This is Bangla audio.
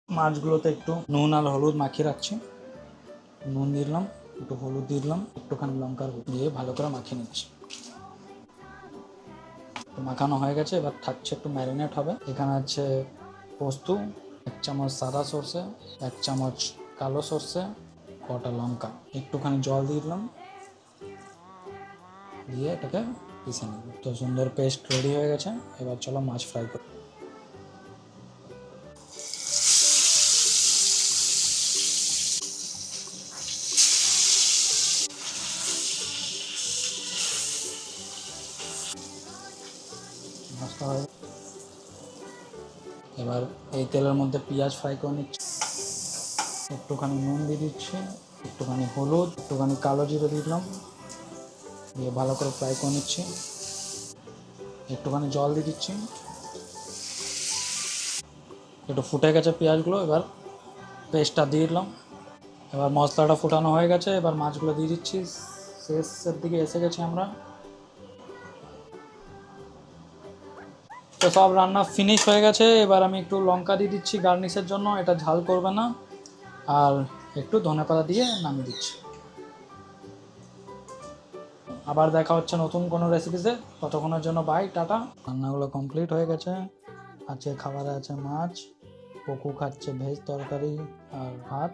মাছগুলোতে একটু নুন আর হলুদ মাখিয়ে রাখছি। নুন দিলাম, একটু হলুদ দিলাম, একটুখানি লঙ্কার গুঁড়ো দিয়ে ভালো করে মাখিয়ে নিচ্ছি। মাখানো হয়ে গেছে, এবার থাকছে একটু ম্যারিনেট হবে। এখানে আছে পোস্ত, 1 চামচ সাদা সর্ষে, 1 চামচ কালো সর্ষে, কটা লঙ্কা, একটুখানি জল দিয়ে দিলাম, দিয়ে এটাকে পিষে নিব। তো সুন্দর পেস্ট রেডি হয়ে গেছে। এবার চলো মাছ ফ্রাই করি। মাছটা হয়ে এবার এই তেলের মধ্যে পেঁয়াজ ফ্রাই করে নিচ্ছি। একটুখানি নুন দিয়ে দিচ্ছি, একটুখানি হলুদ, একটুখানি কালো জিরে দিলাম, দিয়ে ভালো করে ফ্রাই করে নিচ্ছি। একটুখানি জল দিয়ে দিচ্ছি, একটু ফুটে গেছে পেঁয়াজগুলো। এবার পেস্টটা দিয়ে দিলাম। এবার মশলাটা ফুটানো হয়ে গেছে, এবার মাছগুলো দিয়ে দিচ্ছি। শেষের দিকে এসে গেছি আমরা। তো সব রান্না ফিনিশ হয়ে গেছে। এবার আমি একটু লঙ্কা দিয়ে দিচ্ছি গার্নিশের জন্য, এটা ঝাল করবে না, আর একটু ধনেপাতা দিয়ে নামিয়ে দিচ্ছি। আবার দেখা হচ্ছে নতুন কোনো রেসিপিতে, ততক্ষণের জন্য বাই, টাটা। রান্নাগুলো কমপ্লিট হয়ে গেছে। আজকে খাবারে আছে মাছ, পকু খাচ্ছে ভেজ তরকারি আর ভাত।